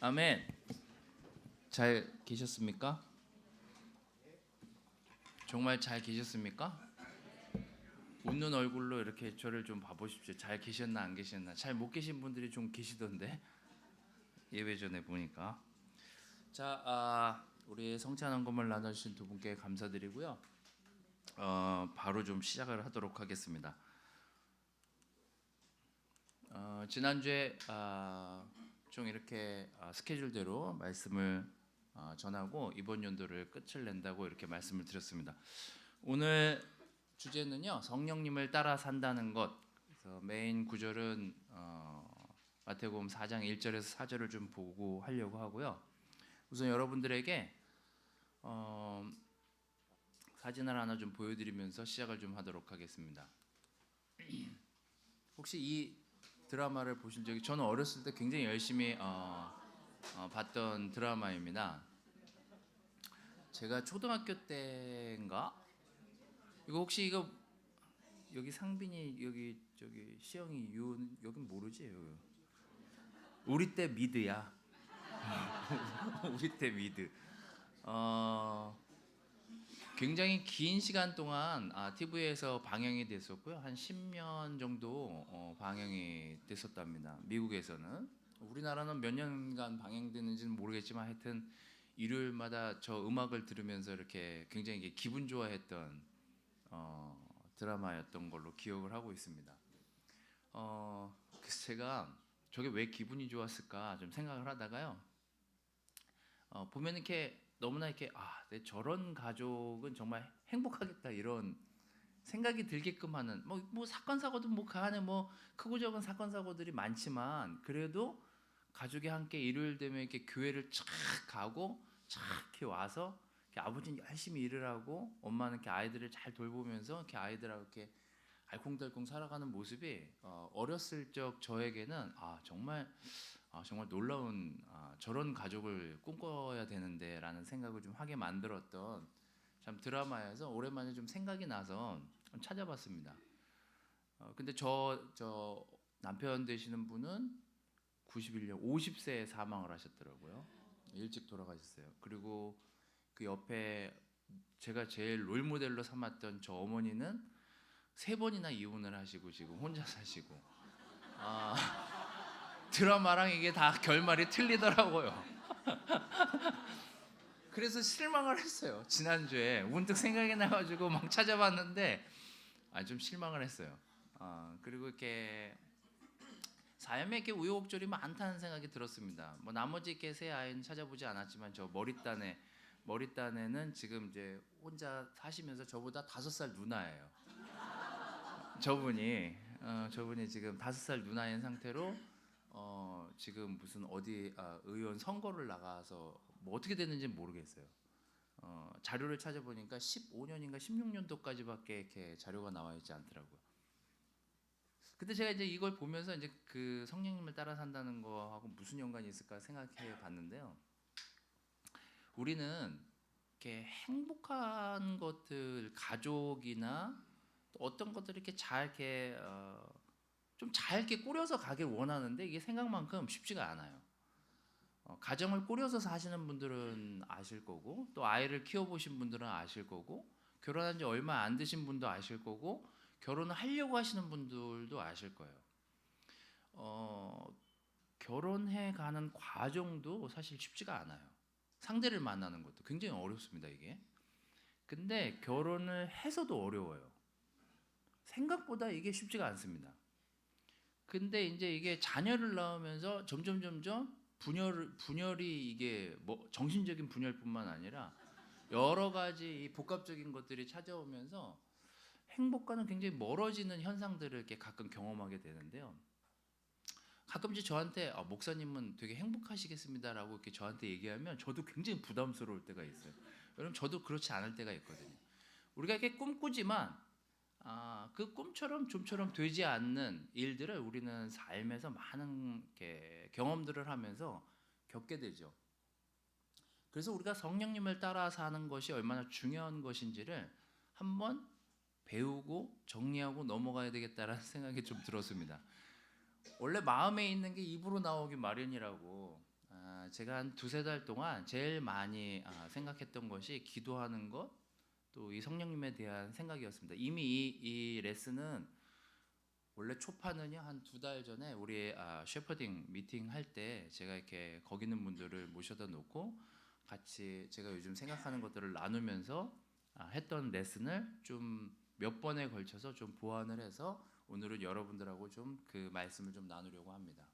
아멘. 잘 계셨습니까? 정말 잘 계셨습니까? 웃는 얼굴로 이렇게 저를 좀 봐보십시오. 잘 계셨나 안 계셨나. 잘 못 계신 분들이 좀 계시던데 예배 전에 보니까. 자, 우리 성찬 헌금을 나눠주신 두 분께 감사드리고요. 바로 좀 시작을 하도록 하겠습니다. 지난주에 좀 이렇게 스케줄대로 말씀을 전하고 이번 연도를 끝을 낸다고 이렇게 말씀을 드렸습니다. 오늘 주제는요, 성령님을 따라 산다는 것. 그래서 메인 구절은 마태복음 4장 1절에서 4절을 좀 보고 하려고 하고요. 우선 여러분들에게 사진을 하나 좀 보여드리면서 시작을 좀 하도록 하겠습니다. 혹시 이 드라마를 보신 적이, 저는 어렸을 때 굉장히 열심히 봤던 드라마입니다. 제가 초등학교 때인가? 이거 혹시 이거 여기 상빈이, 여기 저기 시영이, 여긴 모르지? 우리 때 미드야. 우리 때 미드. 굉장히 긴 시간 동안 TV에서 방영이 됐었고요. 한 10년 정도 방영이 됐었답니다. 미국에서는. 우리나라는 몇 년간 방영됐는지는 모르겠지만 하여튼 일요일마다 저 음악을 들으면서 이렇게 굉장히 기분 좋아했던 드라마였던 걸로 기억을 하고 있습니다. 그래서 제가 저게 왜 기분이 좋았을까 좀 생각을 하다가요. 보면 이렇게 너무나 이렇게 저런 가족은 정말 행복하겠다 이런 생각이 들게끔 하는 뭐 사건 사고도 뭐 그 안에 뭐 크고 작은 사건 사고들이 많지만 그래도 가족이 함께 일요일 되면 이렇게 교회를 촥 가고 촥 이렇게 와서 이렇게 아버지는 열심히 일을 하고 엄마는 이렇게 아이들을 잘 돌보면서 이렇게 아이들하고 이렇게 알콩달콩 살아가는 모습이 어렸을 적 저에게는 정말 놀라운 저런 가족을 꿈꿔야 되는데라는 생각을 좀 하게 만들었던 참 드라마여서 오랜만에 좀 생각이 나서 좀 찾아봤습니다. 근데 저 남편 되시는 분은 91년 50세에 사망을 하셨더라고요. 일찍 돌아가셨어요. 그리고 그 옆에 제가 제일 롤모델로 삼았던 저 어머니는 3번이나 이혼을 하시고 지금 혼자 사시고 드라마랑 이게 다 결말이 틀리더라고요. 그래서 실망을 했어요. 지난주에 문득 생각이 나가지고 막 찾아봤는데 좀 실망을 했어요. 그리고 이렇게 삶에 이렇게 우여곡절이 많다는 생각이 들었습니다. 뭐 나머지 이렇게 세 아이는 찾아보지 않았지만 저 머리딴에는 지금 이제 혼자 사시면서 저보다 5살 누나예요. 저분이 지금 5살 누나인 상태로 지금 무슨 어디 의원 선거를 나가서 뭐 어떻게 됐는지는 모르겠어요. 자료를 찾아보니까 15년인가 16년도까지밖에 이렇게 자료가 나와 있지 않더라고요. 근데 제가 이제 이걸 보면서 이제 그 성령님을 따라 산다는 거하고 무슨 연관이 있을까 생각해 봤는데요. 우리는 이렇게 행복한 것들, 가족이나 어떤 것들을 이렇게 잘 이렇게 좀 잘 이렇게 꾸려서 가길 원하는데 이게 생각만큼 쉽지가 않아요. 가정을 꾸려서 사시는 분들은 아실 거고 또 아이를 키워보신 분들은 아실 거고 결혼한 지 얼마 안 되신 분도 아실 거고 결혼을 하려고 하시는 분들도 아실 거예요. 결혼해 가는 과정도 사실 쉽지가 않아요. 상대를 만나는 것도 굉장히 어렵습니다, 이게. 근데 결혼을 해서도 어려워요. 생각보다 이게 쉽지가 않습니다. 근데 이제 이게 자녀를 낳으면서 점점 분열이 이게 뭐 정신적인 분열뿐만 아니라 여러 가지 복합적인 것들이 찾아오면서 행복과는 굉장히 멀어지는 현상들을 이렇게 가끔 경험하게 되는데요. 가끔씩 저한테 목사님은 되게 행복하시겠습니다라고 이렇게 저한테 얘기하면 저도 굉장히 부담스러울 때가 있어요. 여러분 저도 그렇지 않을 때가 있거든요. 우리가 이렇게 꿈꾸지만 그 꿈처럼 좀처럼 되지 않는 일들을 우리는 삶에서 많은 이렇게 경험들을 하면서 겪게 되죠. 그래서 우리가 성령님을 따라 사는 것이 얼마나 중요한 것인지를 한번 배우고 정리하고 넘어가야 되겠다라는 생각이 좀 들었습니다. 원래 마음에 있는 게 입으로 나오기 마련이라고 제가 한 두세 달 동안 제일 많이 생각했던 것이 기도하는 것, 또 이 성령님에 대한 생각이었습니다. 이미 이 레슨은 원래 초파는요 한 두 달 전에 우리 셰퍼딩 미팅 할 때 제가 이렇게 거기 있는 분들을 모셔다 놓고 같이 제가 요즘 생각하는 것들을 나누면서 했던 레슨을 좀 몇 번에 걸쳐서 좀 보완을 해서 오늘은 여러분들하고 좀 그 말씀을 좀 나누려고 합니다.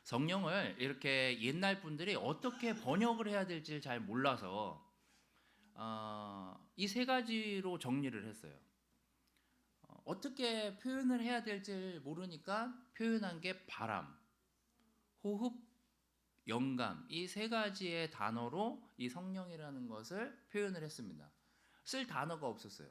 성령을 이렇게 옛날 분들이 어떻게 번역을 해야 될지 잘 몰라서 이 세 가지로 정리를 했어요. 어떻게 표현을 해야 될지 모르니까 표현한 게 바람, 호흡, 영감, 이 세 가지의 단어로 이 성령이라는 것을 표현을 했습니다. 쓸 단어가 없었어요.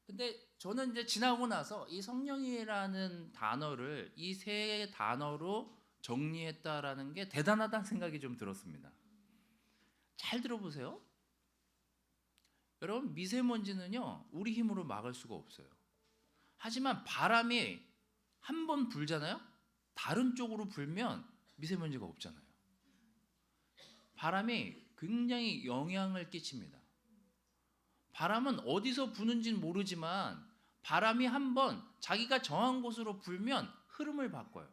근데 저는 이제 지나고 나서 이 성령이라는 단어를 이 세 단어로 정리했다라는 게 대단하다는 생각이 좀 들었습니다. 잘 들어보세요. 여러분, 미세먼지는요 우리 힘으로 막을 수가 없어요. 하지만 바람이 한 번 불잖아요. 다른 쪽으로 불면 미세먼지가 없잖아요. 바람이 굉장히 영향을 끼칩니다. 바람은 어디서 부는지는 모르지만 바람이 한번 자기가 정한 곳으로 불면 흐름을 바꿔요.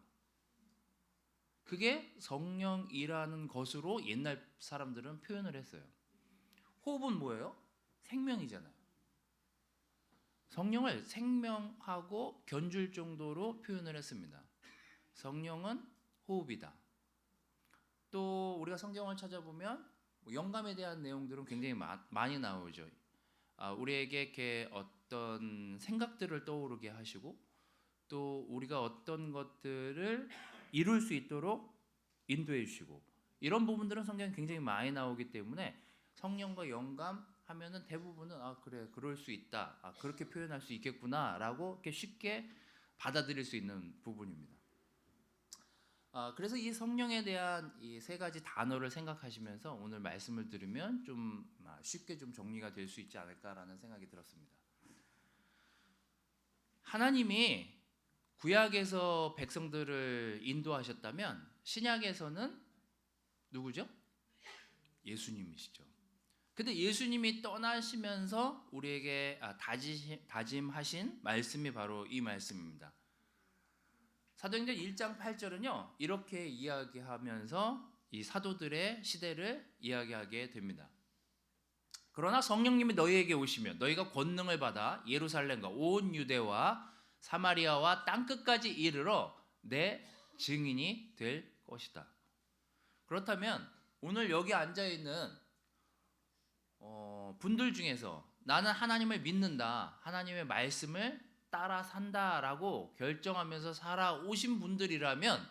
그게 성령이라는 것으로 옛날 사람들은 표현을 했어요. 호흡은 뭐예요? 생명이잖아요. 성령을 생명하고 견줄 정도로 표현을 했습니다. 성령은 호흡이다. 또 우리가 성경을 찾아보면 영감에 대한 내용들은 굉장히 많이 나오죠. 우리에게 이렇게 어떤 생각들을 떠오르게 하시고 또 우리가 어떤 것들을 이룰 수 있도록 인도해 주시고 이런 부분들은 성경에 굉장히 많이 나오기 때문에 성령과 영감 하면은 대부분은 그래 그럴 수 있다, 그렇게 표현할 수 있겠구나라고 이렇게 쉽게 받아들일 수 있는 부분입니다. 그래서 이 성령에 대한 이 세 가지 단어를 생각하시면서 오늘 말씀을 들으면 좀 쉽게 좀 정리가 될 수 있지 않을까라는 생각이 들었습니다. 하나님이 구약에서 백성들을 인도하셨다면 신약에서는 누구죠? 예수님이시죠. 근데 예수님이 떠나시면서 우리에게 다짐하신 말씀이 바로 이 말씀입니다. 사도행전 1장 8절은요 이렇게 이야기하면서 이 사도들의 시대를 이야기하게 됩니다. 그러나 성령님이 너희에게 오시면 너희가 권능을 받아 예루살렘과 온 유대와 사마리아와 땅끝까지 이르러 내 증인이 될 것이다. 그렇다면 오늘 여기 앉아있는 분들 중에서 나는 하나님을 믿는다, 하나님의 말씀을 따라 산다라고 결정하면서 살아오신 분들이라면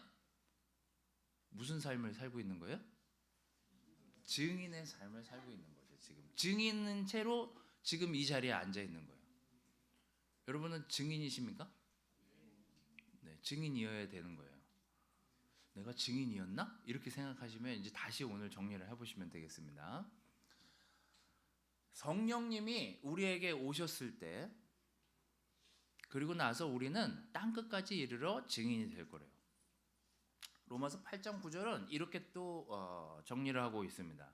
무슨 삶을 살고 있는 거예요? 증인의 삶을 살고 있는 거죠. 지금 증인인 채로 지금 이 자리에 앉아 있는 거예요. 여러분은 증인이십니까? 네, 증인이어야 되는 거예요. 내가 증인이었나? 이렇게 생각하시면 이제 다시 오늘 정리를 해보시면 되겠습니다. 성령님이 우리에게 오셨을 때 그리고 나서 우리는 땅끝까지 이르러 증인이 될 거래요. 로마서 8장 9절은 이렇게 또 정리를 하고 있습니다.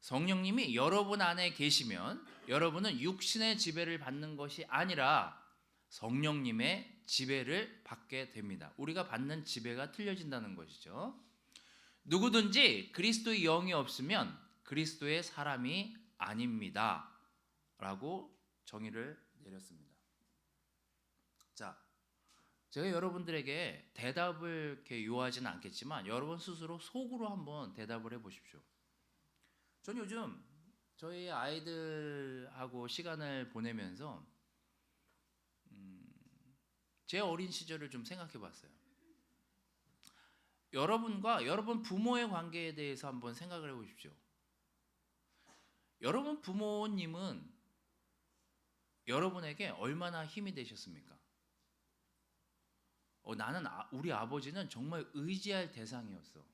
성령님이 여러분 안에 계시면 여러분은 육신의 지배를 받는 것이 아니라 성령님의 지배를 받게 됩니다. 우리가 받는 지배가 틀려진다는 것이죠. 누구든지 그리스도의 영이 없으면 그리스도의 사람이 아닙니다. 라고 정의를 내렸습니다. 자, 제가 여러분들에게 대답을 이렇게 요하지는 않겠지만 여러분 스스로 속으로 한번 대답을 해보십시오. 전 요즘 저희 아이들하고 시간을 보내면서 제 어린 시절을 좀 생각해봤어요. 여러분과 여러분 부모의 관계에 대해서 한번 생각을 해보십시오. 여러분 부모님은 여러분에게 얼마나 힘이 되셨습니까? 나는 우리 아버지는 정말 의지할 대상이었어.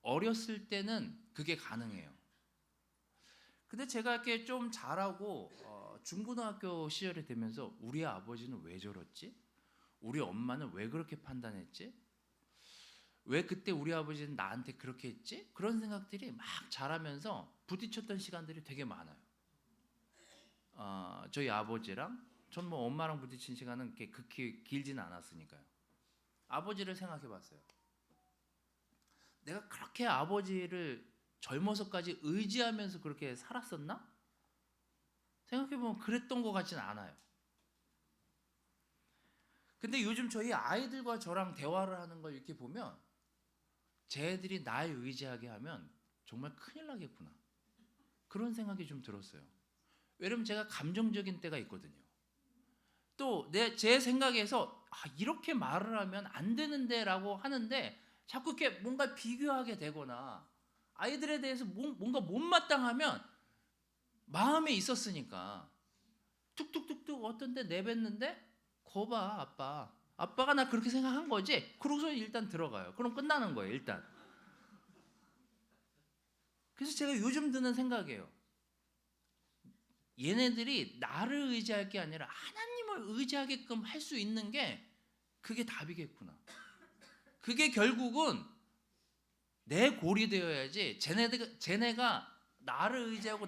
어렸을 때는 그게 가능해요. 근데 제가 이렇게 좀 자라고 중고등학교 시절이 되면서 우리 아버지는 왜 저랬지? 우리 엄마는 왜 그렇게 판단했지? 왜 그때 우리 아버지는 나한테 그렇게 했지? 그런 생각들이 막 자라면서 부딪혔던 시간들이 되게 많아요. 저희 아버지랑 전 뭐 엄마랑 부딪힌 시간은 그렇게 극히 길지는 않았으니까요. 아버지를 생각해 봤어요. 내가 그렇게 아버지를 젊어서까지 의지하면서 그렇게 살았었나? 생각해 보면 그랬던 것 같지는 않아요. 근데 요즘 저희 아이들과 저랑 대화를 하는 걸 이렇게 보면 쟤들이 날 의지하게 하면 정말 큰일 나겠구나. 그런 생각이 좀 들었어요. 왜냐면 제가 감정적인 때가 있거든요. 또 제 생각에서 이렇게 말을 하면 안 되는데라고 하는데 자꾸 이렇게 뭔가 비교하게 되거나 아이들에 대해서 뭔가 못마땅하면 마음에 있었으니까 툭툭툭툭 어떤 데 내뱉는데 거봐 아빠가 나 그렇게 생각한 거지? 그러고서 일단 들어가요. 그럼 끝나는 거예요 일단. 그래서 제가 요즘 드는 생각이에요. 얘네들이 나를 의지할 게 아니라 하나님을 의지하게끔 할 수 있는 게 그게 답이겠구나. 그게 결국은 내 골이 되어야지 쟤네가 나를 의지하고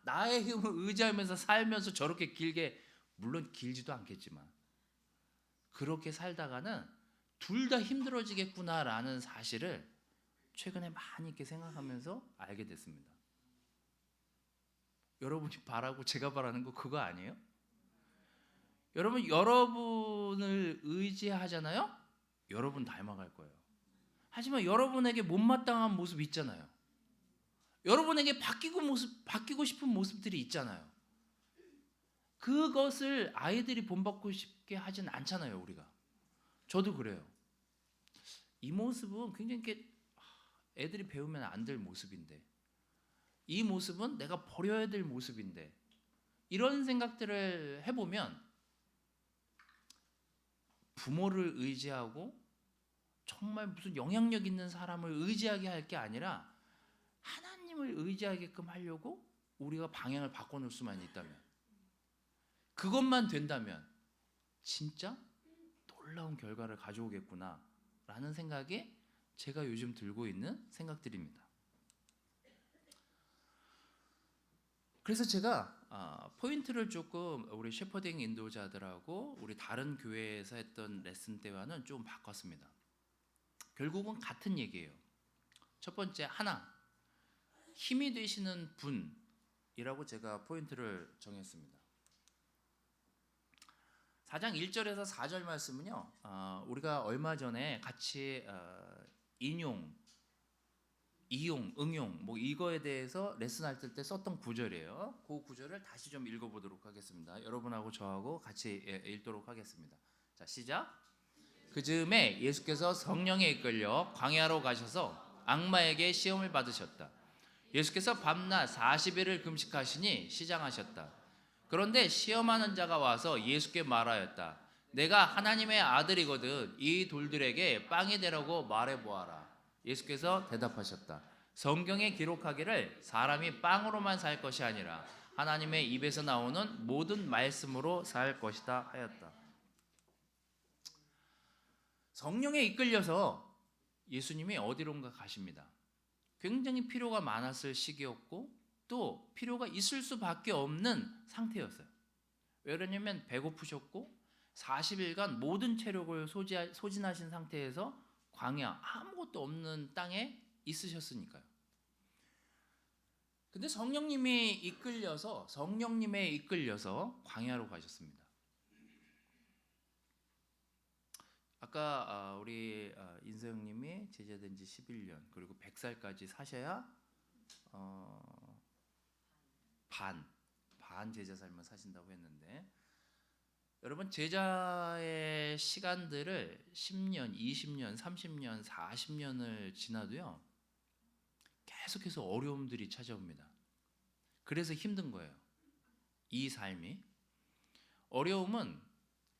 나의 힘을 의지하면서 살면서 저렇게 길게, 물론 길지도 않겠지만 그렇게 살다가는 둘 다 힘들어지겠구나라는 사실을 최근에 많이 이렇게 생각하면서 알게 됐습니다. 여러분이 바라고 제가 바라는 거 그거 아니에요? 여러분, 여러분을 의지하잖아요? 여러분 닮아갈 거예요. 하지만 여러분에게 못마땅한 모습 있잖아요. 여러분에게 바뀌고 싶은 모습들이 있잖아요. 그것을 아이들이 본받고 싶게 하진 않잖아요, 우리가. 저도 그래요. 이 모습은 굉장히 이렇게 애들이 배우면 안 될 모습인데, 이 모습은 내가 버려야 될 모습인데, 이런 생각들을 해보면 부모를 의지하고 정말 무슨 영향력 있는 사람을 의지하게 할 게 아니라 하나님을 의지하게끔 하려고 우리가 방향을 바꿔놓을 수만 있다면, 그것만 된다면 진짜 놀라운 결과를 가져오겠구나 라는 생각이 제가 요즘 들고 있는 생각들입니다. 그래서 제가 포인트를 조금 우리 셰퍼딩 인도자들하고 우리 다른 교회에서 했던 레슨 때와는 좀 바꿨습니다. 결국은 같은 얘기예요. 첫 번째, 하나, 힘이 되시는 분이라고 제가 포인트를 정했습니다. 4장 1절에서 4절 말씀은요, 우리가 얼마 전에 같이 인용, 이용, 응용 뭐 이거에 대해서 레슨할 때 썼던 구절이에요. 그 구절을 다시 좀 읽어보도록 하겠습니다. 여러분하고 저하고 같이 읽도록 하겠습니다. 자, 시작. 그 즈음에 예수께서 성령에 이끌려 광야로 가셔서 악마에게 시험을 받으셨다. 예수께서 밤낮 40일을 금식하시니 시장하셨다. 그런데 시험하는 자가 와서 예수께 말하였다. 내가 하나님의 아들이거든 이 돌들에게 빵이 되라고 말해보아라. 예수께서 대답하셨다. 성경에 기록하기를 사람이 빵으로만 살 것이 아니라 하나님의 입에서 나오는 모든 말씀으로 살 것이다 하였다. 성령에 이끌려서 예수님이 어디론가 가십니다. 굉장히 필요가 많았을 시기였고 또 필요가 있을 수밖에 없는 상태였어요. 왜 그러냐면 배고프셨고 40일간 모든 체력을 소진하신 상태에서 광야, 아무것도 없는 땅에 있으셨으니까요. 근데 성령님에 이끌려서 광야로 가셨습니다. 아까 우리 인서영님이 제자된 지 11년 그리고 100살까지 사셔야 반 제자 삶을 사신다고 했는데, 여러분 제자의 시간들을 10년, 20년, 30년, 40년을 지나도요 계속해서 어려움들이 찾아옵니다. 그래서 힘든 거예요. 이 삶이. 어려움은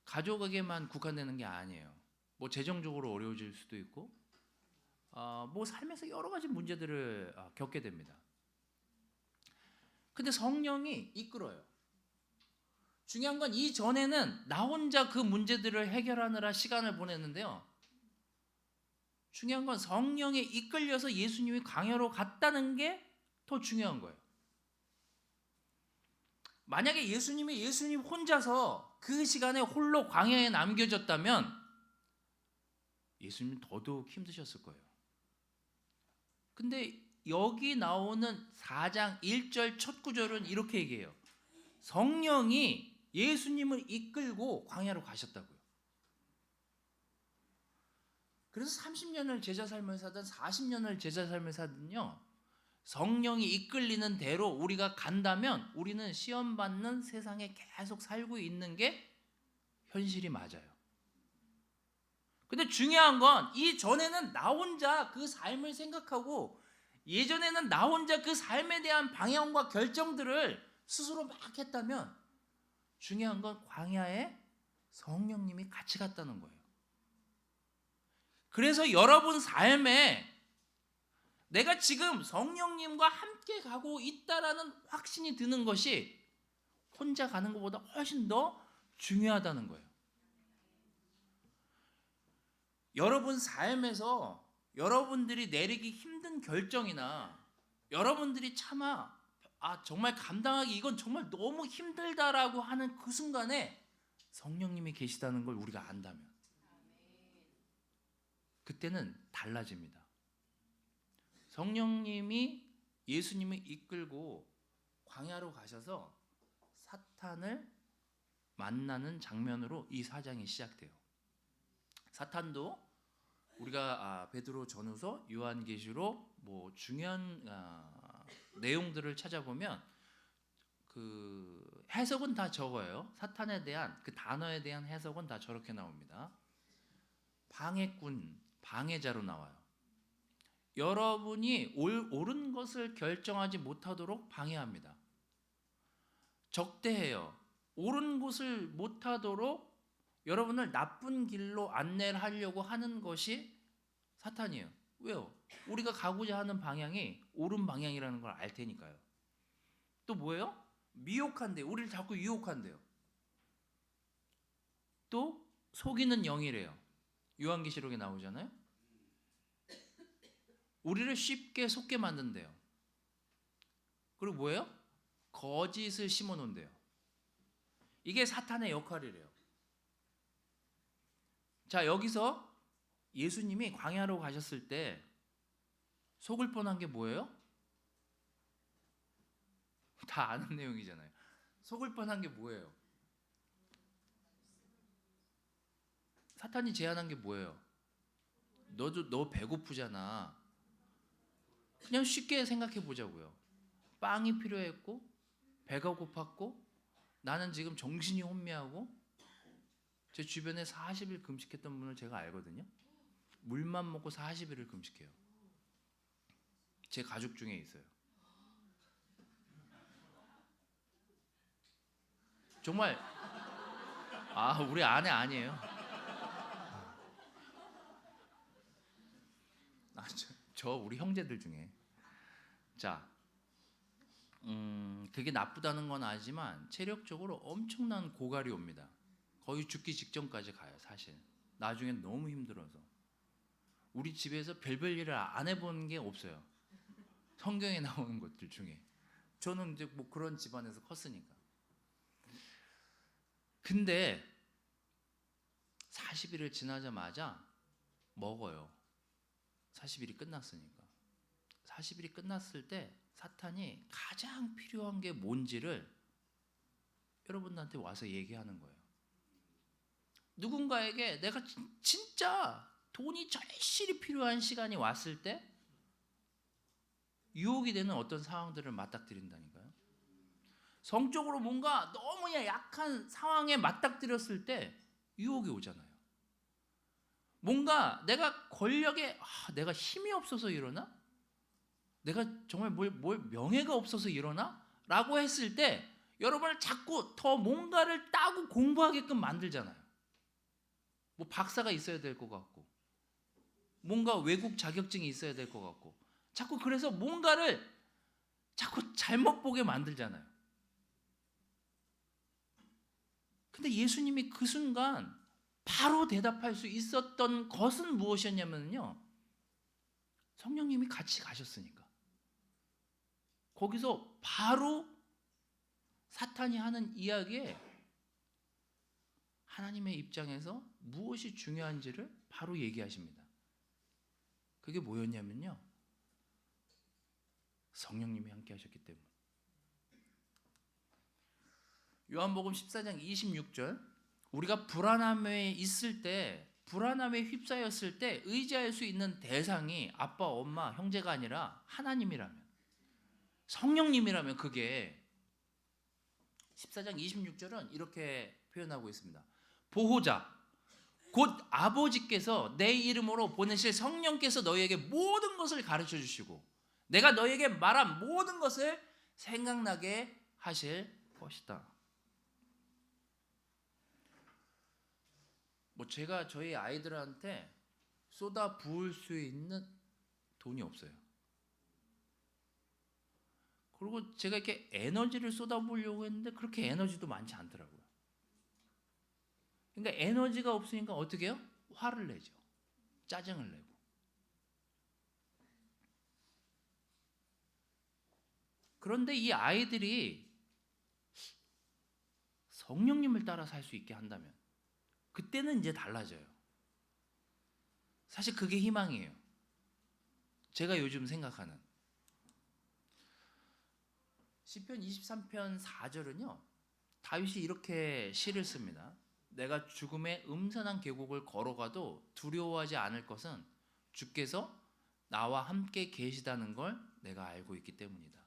가족에게만 국한되는 게 아니에요. 뭐 재정적으로 어려워질 수도 있고 뭐 삶에서 여러 가지 문제들을 겪게 됩니다. 근데 성령이 이끌어요. 중요한 건 이전에는 나 혼자 그 문제들을 해결하느라 시간을 보냈는데요, 중요한 건 성령에 이끌려서 예수님이 광야로 갔다는 게 더 중요한 거예요. 만약에 예수님 혼자서 그 시간에 홀로 광야에 남겨졌다면 예수님 더더욱 힘드셨을 거예요. 근데 여기 나오는 4장 1절 첫 구절은 이렇게 얘기해요. 성령이 예수님을 이끌고 광야로 가셨다고요. 그래서 30년을 제자 삶을 사든 40년을 제자 삶을 사든요, 성령이 이끌리는 대로 우리가 간다면 우리는 시험 받는 세상에 계속 살고 있는 게 현실이 맞아요. 근데 중요한 건 이전에는 나 혼자 그 삶을 생각하고 예전에는 나 혼자 그 삶에 대한 방향과 결정들을 스스로 막 했다면, 중요한 건 광야에 성령님이 같이 갔다는 거예요. 그래서 여러분 삶에 내가 지금 성령님과 함께 가고 있다라는 확신이 드는 것이 혼자 가는 것보다 훨씬 더 중요하다는 거예요. 여러분 삶에서 여러분들이 내리기 힘든 결정이나 여러분들이 차마 정말 감당하기 이건 정말 너무 힘들다라고 하는 그 순간에 성령님이 계시다는 걸 우리가 안다면 그때는 달라집니다. 성령님이 예수님을 이끌고 광야로 가셔서 사탄을 만나는 장면으로 이 4장이 시작돼요. 사탄도 우리가 베드로 전후서, 요한계시록 뭐 중요한 내용들을 찾아보면 그 해석은 다 적어요. 사탄에 대한 그 단어에 대한 해석은 다 저렇게 나옵니다. 방해꾼, 방해자로 나와요. 여러분이 옳은 것을 결정하지 못하도록 방해합니다. 적대해요. 옳은 것을 못하도록 여러분을 나쁜 길로 안내를 하려고 하는 것이 사탄이에요. 왜요? 우리가 가고자 하는 방향이 옳은 방향이라는 걸 알 테니까요. 또 뭐예요? 미혹한대요. 우리를 자꾸 유혹한대요. 또 속이는 영이래요. 요한계시록에 나오잖아요. 우리를 쉽게 속게 만든대요. 그리고 뭐예요? 거짓을 심어놓은대요. 이게 사탄의 역할이래요. 자, 여기서 예수님이 광야로 가셨을 때 속을 뻔한 게 뭐예요? 다 아는 내용이잖아요. 속을 뻔한 게 뭐예요? 사탄이 제안한 게 뭐예요? 너 배고프잖아. 그냥 쉽게 생각해 보자고요. 빵이 필요했고 배가 고팠고 나는 지금 정신이 혼미하고 제 주변에 40일 금식했던 분을 제가 알거든요. 물만 먹고 40일을 금식해요. 제 가족 중에 있어요. 정말 우리 아내 아니에요. 저 우리 형제들 중에. 자, 그게 나쁘다는 건 아니지만 체력적으로 엄청난 고갈이 옵니다. 거의 죽기 직전까지 가요, 사실. 나중엔 너무 힘들어서. 우리 집에서 별별 일을 안 해본 게 없어요. 성경에 나오는 것들 중에. 저는 이제 뭐 그런 집안에서 컸으니까. 근데 40일을 지나자마자 먹어요. 40일이 끝났으니까. 40일이 끝났을 때 사탄이 가장 필요한 게 뭔지를 여러분들한테 와서 얘기하는 거예요. 누군가에게 내가 진짜 돈이 절실히 필요한 시간이 왔을 때 유혹이 되는 어떤 상황들을 맞닥뜨린다니까요. 성적으로 뭔가 너무 약한 상황에 맞닥뜨렸을 때 유혹이 오잖아요. 뭔가 내가 권력에 내가 힘이 없어서 이러나? 내가 정말 뭘 명예가 없어서 이러나? 라고 했을 때 여러분을 자꾸 더 뭔가를 따고 공부하게끔 만들잖아요. 뭐 박사가 있어야 될 것 같고 뭔가 외국 자격증이 있어야 될 것 같고 자꾸 그래서 뭔가를 자꾸 잘못 보게 만들잖아요. 근데 예수님이 그 순간 바로 대답할 수 있었던 것은 무엇이었냐면요, 성령님이 같이 가셨으니까. 거기서 바로 사탄이 하는 이야기에 하나님의 입장에서 무엇이 중요한지를 바로 얘기하십니다. 그게 뭐였냐면요, 성령님이 함께 하셨기 때문에. 요한복음 14장 26절, 우리가 불안함에 있을 때, 불안함에 휩싸였을 때 의지할 수 있는 대상이 아빠, 엄마, 형제가 아니라 하나님이라면, 성령님이라면, 그게 14장 26절은 이렇게 표현하고 있습니다. 보호자, 곧 아버지께서 내 이름으로 보내실 성령께서 너희에게 모든 것을 가르쳐 주시고 내가 너희에게 말한 모든 것을 생각나게 하실 것이다. 제가 저희 아이들한테 쏟아 부을 수 있는 돈이 없어요. 그리고 제가 이렇게 에너지를 쏟아부으려고 했는데 그렇게 에너지도 많지 않더라고요. 그러니까 에너지가 없으니까 어떻게 해요? 화를 내죠. 짜증을 내고. 그런데 이 아이들이 성령님을 따라 살 수 있게 한다면 그때는 이제 달라져요. 사실 그게 희망이에요. 제가 요즘 생각하는 시편 23편 4절은요, 다윗이 이렇게 시를 씁니다. 내가 죽음의 음산한 계곡을 걸어가도 두려워하지 않을 것은 주께서 나와 함께 계시다는 걸 내가 알고 있기 때문이다.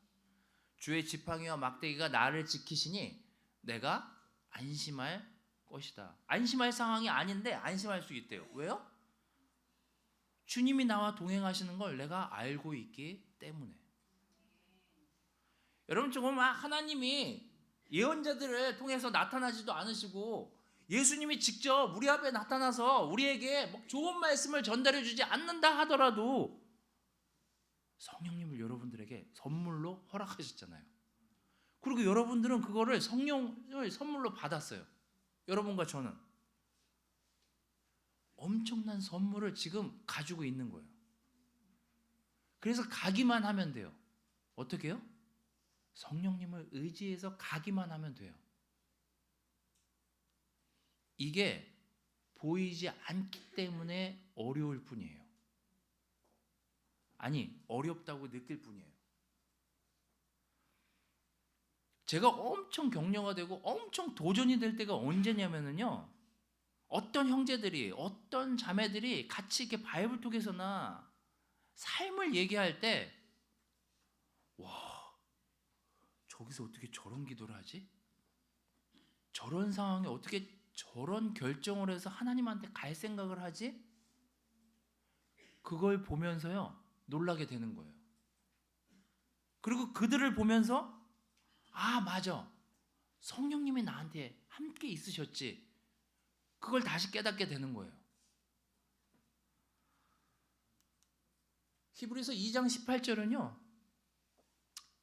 주의 지팡이와 막대기가 나를 지키시니 내가 안심할 것이다. 안심할 상황이 아닌데 안심할 수 있대요. 왜요? 주님이 나와 동행하시는 걸 내가 알고 있기 때문에. 여러분, 조금 하나님이 예언자들을 통해서 나타나지도 않으시고 예수님이 직접 우리 앞에 나타나서 우리에게 좋은 말씀을 전달해 주지 않는다 하더라도 성령님을 여러분들에게 선물로 허락하셨잖아요. 그리고 여러분들은 그거를 성령을 선물로 받았어요. 여러분과 저는 엄청난 선물을 지금 가지고 있는 거예요. 그래서 가기만 하면 돼요. 어떻게 해요? 성령님을 의지해서 가기만 하면 돼요. 이게 보이지 않기 때문에 어려울 뿐이에요. 아니, 어렵다고 느낄 뿐이에요. 제가 엄청 격려가 되고 엄청 도전이 될 때가 언제냐면요, 어떤 형제들이, 어떤 자매들이 같이 이렇게 바이블톡에서나 삶을 얘기할 때, 와, 저기서 어떻게 저런 기도를 하지? 저런 상황에 어떻게 저런 결정을 해서 하나님한테 갈 생각을 하지? 그걸 보면서요, 놀라게 되는 거예요. 그리고 그들을 보면서, 아, 맞아, 성령님이 나한테 함께 있으셨지. 그걸 다시 깨닫게 되는 거예요. 히브리서 2장 18절은요,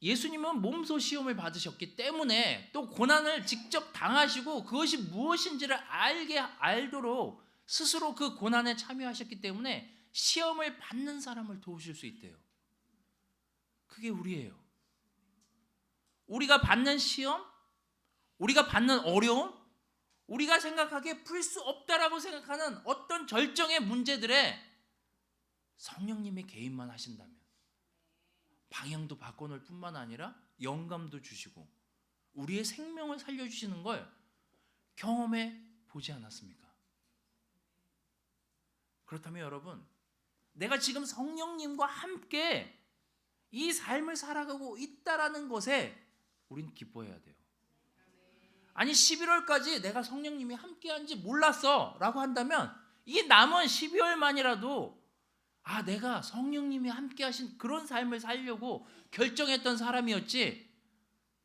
예수님은 몸소 시험을 받으셨기 때문에 또 고난을 직접 당하시고 그것이 무엇인지를 알도록 스스로 그 고난에 참여하셨기 때문에 시험을 받는 사람을 도우실 수 있대요. 그게 우리예요. 우리가 받는 시험, 우리가 받는 어려움, 우리가 생각하기에 풀 수 없다라고 생각하는 어떤 절정의 문제들에 성령님이 개입만 하신다면 방향도 바꿔놓을 뿐만 아니라 영감도 주시고 우리의 생명을 살려주시는 걸 경험해 보지 않았습니까? 그렇다면 여러분, 내가 지금 성령님과 함께 이 삶을 살아가고 있다라는 것에 우린 기뻐해야 돼요. 아니, 11월까지 내가 성령님이 함께한지 몰랐어 라고 한다면 이 남은 12월만이라도 내가 성령님이 함께하신 그런 삶을 살려고 결정했던 사람이었지,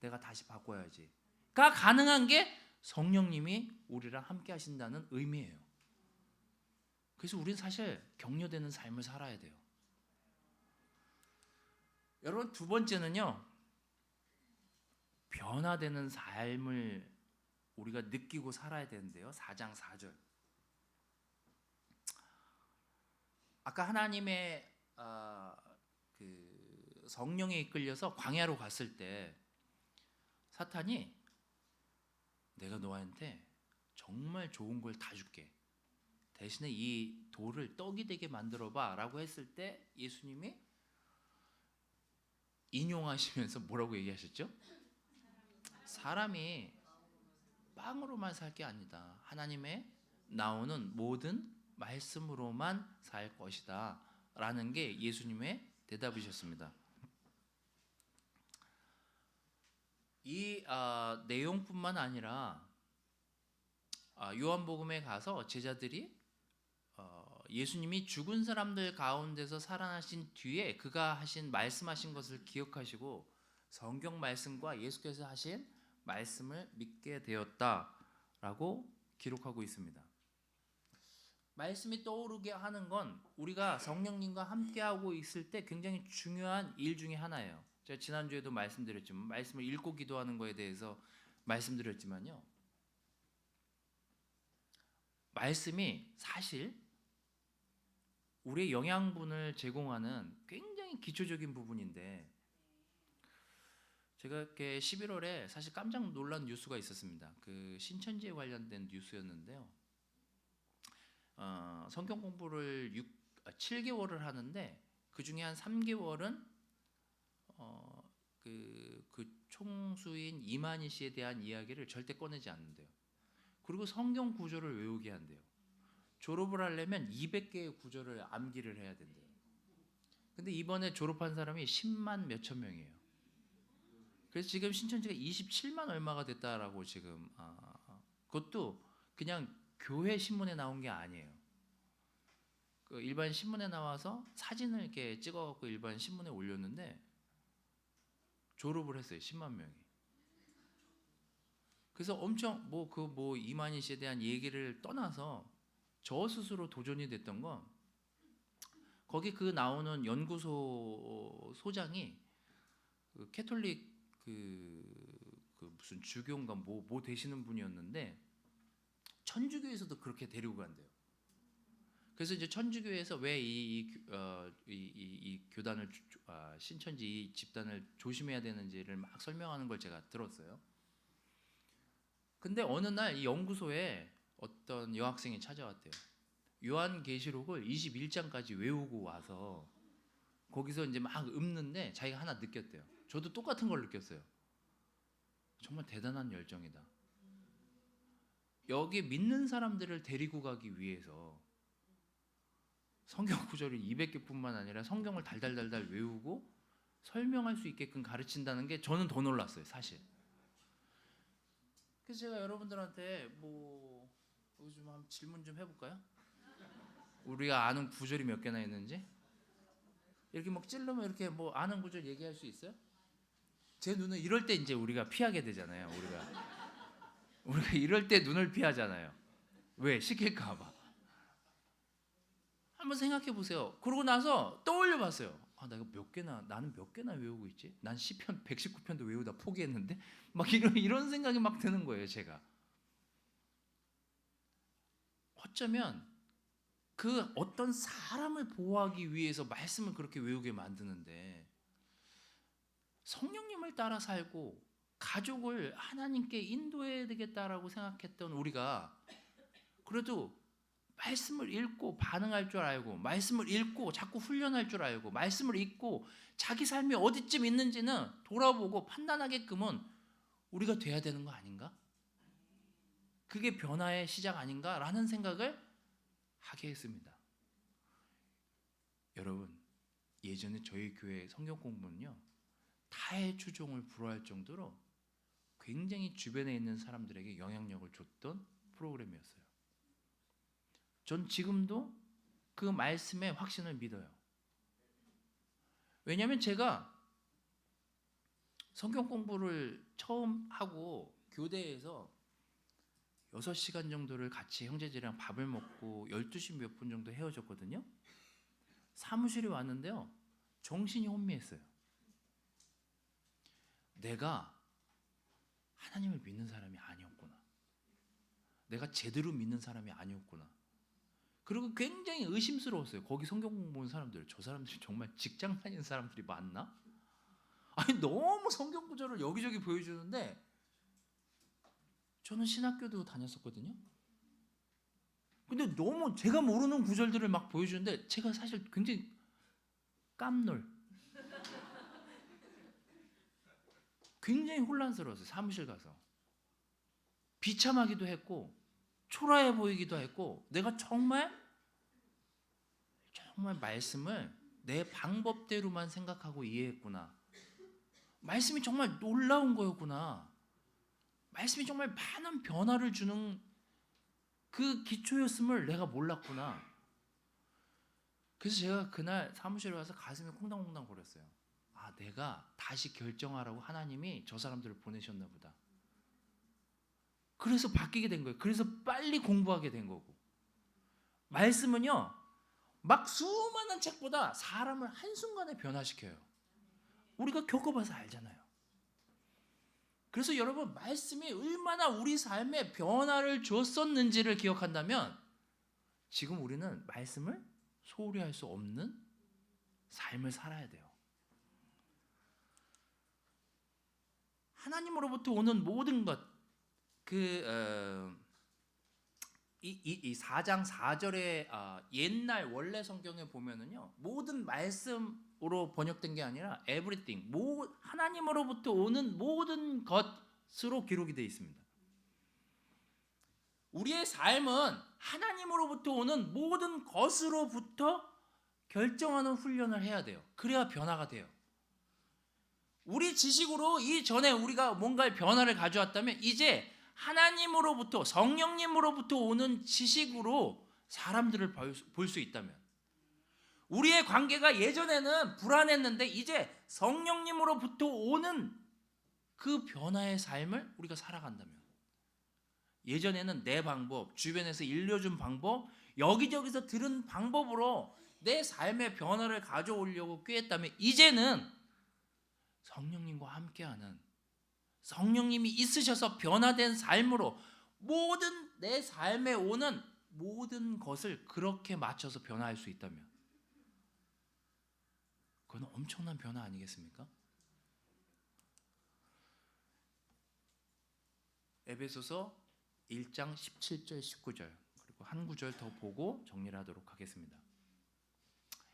내가 다시 바꿔야지 가 가능한 게 성령님이 우리랑 함께 하신다는 의미예요. 그래서 우리는 사실 격려되는 삶을 살아야 돼요. 여러분, 두 번째는요, 변화되는 삶을 우리가 느끼고 살아야 되는데요. 4장 4절. 아까 하나님의 그 성령에 이끌려서 광야로 갔을 때 사탄이 내가 너한테 정말 좋은 걸 다 줄게. 대신에 이 돌을 떡이 되게 만들어봐 라고 했을 때 예수님이 인용하시면서 뭐라고 얘기하셨죠? 사람이 빵으로만 살 게 아니다. 하나님의 나오는 모든 말씀으로만 살 것이다 라는 게 예수님의 대답이셨습니다. 이 내용뿐만 아니라 요한복음에 가서 제자들이 예수님이 죽은 사람들 가운데서 살아나신 뒤에 그가 말씀하신 것을 기억하시고 성경 말씀과 예수께서 하신 말씀을 믿게 되었다라고 기록하고 있습니다. 말씀이 떠오르게 하는 건 우리가 성령님과 함께하고 있을 때 굉장히 중요한 일 중에 하나예요. 제가 지난주에도 말씀드렸지만 말씀을 읽고 기도하는 거에 대해서 말씀드렸지만요. 말씀이 사실 우리의 영양분을 제공하는 굉장히 기초적인 부분인데 제가 이렇게 11월에 사실 깜짝 놀란 뉴스가 있었습니다. 그 신천지에 관련된 뉴스였는데요. 성경 공부를 7개월을 하는데 그 중에 한 3개월은 그 총수인 이만희 씨에 대한 이야기를 절대 꺼내지 않는데요. 그리고 성경 구절을 외우게 한대요. 졸업을 하려면 200개의 구절을 암기를 해야 된대요. 근데 이번에 졸업한 사람이 10만 몇천 명이에요. 그래서 지금 신천지가 27만 얼마가 됐다라고 지금 그것도 그냥 교회 신문에 나온 게 아니에요. 그 일반 신문에 나와서 사진을 이렇게 찍어갖고 일반 신문에 올렸는데 졸업을 했어요. 10만 명이. 그래서 엄청 이만희 씨에 대한 얘기를 떠나서 저 스스로 도전이 됐던 건 거기 그 나오는 연구소 소장이 그 캐톨릭 그 무슨 주교인가 뭐 되시는 분이었는데 천주교에서도 그렇게 데리고 간대요. 그래서 이제 천주교에서 왜 이 교단을 신천지 이 집단을 조심해야 되는지를 막 설명하는 걸 제가 들었어요. 근데 어느 날 이 연구소에 어떤 여학생이 찾아왔대요. 요한계시록을 21장까지 외우고 와서 거기서 이제 막 읊는데 자기가 하나 느꼈대요. 저도 똑같은 걸 느꼈어요. 정말 대단한 열정이다. 여기 믿는 사람들을 데리고 가기 위해서 성경 구절을 200개뿐만 아니라 성경을 달달달달 외우고 설명할 수 있게끔 가르친다는 게 저는 더 놀랐어요, 사실. 그래서 제가 여러분들한테 좀 한번 질문 좀 해볼까요? 우리가 아는 구절이 몇 개나 있는지 이렇게 막 찔르면 이렇게 아는 구절 얘기할 수 있어요? 제 눈은 이럴 때 이제 우리가 피하게 되잖아요. 우리가 이럴 때 눈을 피하잖아요. 왜? 시킬까봐. 한번 생각해 보세요. 그러고 나서 떠올려 봤어요. 나는 몇 개나 외우고 있지? 난 시편 119편도 외우다 포기했는데 막 이런 생각이 막 드는 거예요, 제가. 어쩌면 그 어떤 사람을 보호하기 위해서 말씀을 그렇게 외우게 만드는데 성령님을 따라 살고 가족을 하나님께 인도해야 되겠다라고 생각했던 우리가 그래도 말씀을 읽고 반응할 줄 알고 말씀을 읽고 자꾸 훈련할 줄 알고 말씀을 읽고 자기 삶이 어디쯤 있는지는 돌아보고 판단하게끔은 우리가 돼야 되는 거 아닌가? 그게 변화의 시작 아닌가라는 생각을 하게 했습니다. 여러분, 예전에 저희 교회 성경 공부는요 타의 추종을 불허할 정도로 굉장히 주변에 있는 사람들에게 영향력을 줬던 프로그램이었어요. 전 지금도 그 말씀의 확신을 믿어요. 왜냐하면 제가 성경 공부를 처음 하고 교대에서 6시간 정도를 같이 형제들이랑 밥을 먹고 12시 몇 분 정도 헤어졌거든요. 사무실에 왔는데요. 정신이 혼미했어요. 내가 하나님을 믿는 사람이 아니었구나. 내가 제대로 믿는 사람이 아니었구나. 그리고 굉장히 의심스러웠어요. 거기 성경 공부하는 사람들, 저 사람들이 정말 직장 다니는 사람들이 맞나? 아니 너무 성경 구절을 여기저기 보여주는데 저는 신학교도 다녔었거든요. 근데 너무 제가 모르는 구절들을 막 보여주는데 제가 사실 굉장히 깜놀, 굉장히 혼란스러웠어요. 사무실 가서 비참하기도 했고 초라해 보이기도 했고 내가 정말 말씀을 내 방법대로만 생각하고 이해했구나. 말씀이 정말 놀라운 거였구나. 말씀이 정말 많은 변화를 주는 그 기초였음을 내가 몰랐구나. 그래서 제가 그날 사무실에 와서 가슴이 콩당콩당 거렸어요. 아, 내가 다시 결정하라고 하나님이 저 사람들을 보내셨나 보다. 그래서 바뀌게 된 거예요. 그래서 빨리 공부하게 된 거고. 말씀은요, 막 수많은 책보다 사람을 한순간에 변화시켜요. 우리가 겪어봐서 알잖아요. 그래서 여러분, 말씀이 얼마나 우리 삶에 변화를 줬었는지를 기억한다면 지금 우리는 말씀을 소홀히 할 수 없는 삶을 살아야 돼요. 하나님으로부터 오는 모든 것, 이 4장 4절의 옛날 원래 성경에 보면은요, 모든 말씀으로 번역된 게 아니라 everything, 하나님으로부터 오는 모든 것으로 기록이 되어 있습니다. 우리의 삶은 하나님으로부터 오는 모든 것으로부터 결정하는 훈련을 해야 돼요. 그래야 변화가 돼요. 우리 지식으로 이전에 우리가 뭔가의 변화를 가져왔다면 이제 하나님으로부터, 성령님으로부터 오는 지식으로 사람들을 볼 수 있다면, 우리의 관계가 예전에는 불안했는데 이제 성령님으로부터 오는 그 변화의 삶을 우리가 살아간다면, 예전에는 내 방법, 주변에서 일려준 방법, 여기저기서 들은 방법으로 내 삶의 변화를 가져오려고 꾀했다면 이제는 성령님과 함께하는, 성령님이 있으셔서 변화된 삶으로 모든 내 삶에 오는 모든 것을 그렇게 맞춰서 변화할 수 있다면 그건 엄청난 변화 아니겠습니까? 에베소서 1장 17절 19절 그리고 한 구절 더 보고 정리를 하도록 하겠습니다.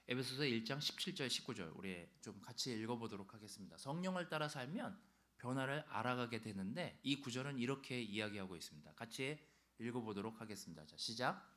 에베소서 1장 17절 19절 우리 좀 같이 읽어보도록 하겠습니다. 성령을 따라 살면 변화를 알아가게 되는데 이 구절은 이렇게 이야기하고 있습니다. 같이 읽어보도록 하겠습니다. 자, 시작.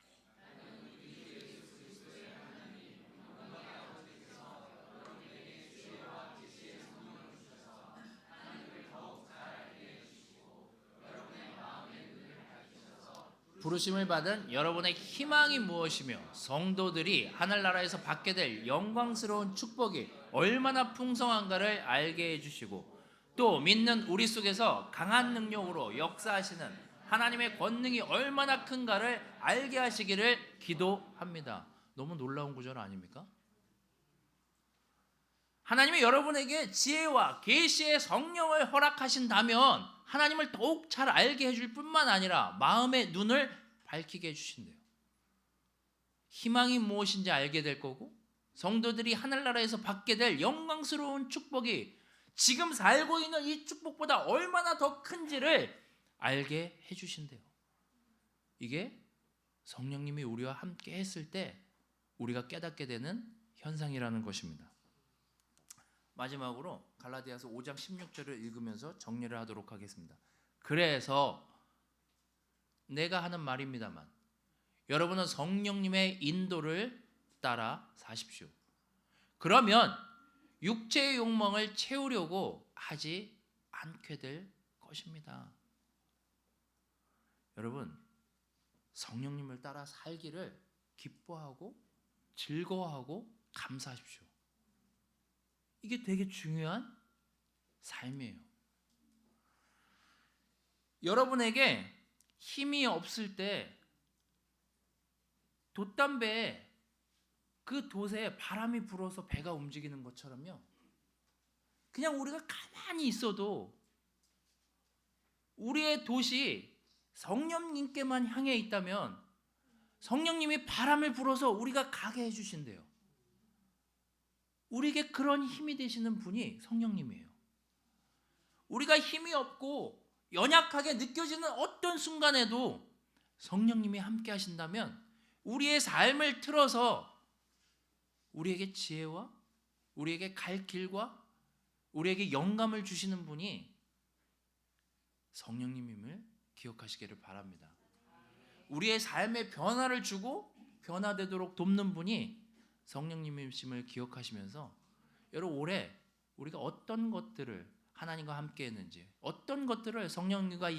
부르심을 받은 여러분의 희망이 무엇이며 성도들이 하늘나라에서 받게 될 영광스러운 축복이 얼마나 풍성한가를 알게 해주시고 또 믿는 우리 속에서 강한 능력으로 역사하시는 하나님의 권능이 얼마나 큰가를 알게 하시기를 기도합니다. 너무 놀라운 구절 아닙니까? 하나님이 여러분에게 지혜와 계시의 성령을 허락하신다면 하나님을 더욱 잘 알게 해줄 뿐만 아니라 마음의 눈을 밝히게 해주신대요. 희망이 무엇인지 알게 될 거고 성도들이 하늘나라에서 받게 될 영광스러운 축복이 지금 살고 있는 이 축복보다 얼마나 더 큰지를 알게 해주신대요. 이게 성령님이 우리와 함께 했을 때 우리가 깨닫게 되는 현상이라는 것입니다. 마지막으로 갈라디아서 5장 16절을 읽으면서 정리를 하도록 하겠습니다. 그래서 내가 하는 말입니다만 여러분은 성령님의 인도를 따라 사십시오. 그러면 육체의 욕망을 채우려고 하지 않게 될 것입니다. 여러분, 성령님을 따라 살기를 기뻐하고 즐거워하고 감사하십시오. 이게 되게 중요한 삶이에요. 여러분에게 힘이 없을 때 돛담배에 그 돛에 바람이 불어서 배가 움직이는 것처럼요. 그냥 우리가 가만히 있어도 우리의 돛이 성령님께만 향해 있다면 성령님이 바람을 불어서 우리가 가게 해주신대요. 우리에게 그런 힘이 되시는 분이 성령님이에요. 우리가 힘이 없고 연약하게 느껴지는 어떤 순간에도 성령님이 함께 하신다면 우리의 삶을 틀어서 우리에게 지혜와 우리에게 갈 길과 우리에게 영감을 주시는 분이 성령님임을 기억하시기를 바랍니다. 우리의 삶에 변화를 주고 변화되도록 돕는 분이 성령님이심을 기억하시면서 여러분 올해 우리가 어떤 것들을 하나님과 함께 했는지, 어떤 것들을 성령님과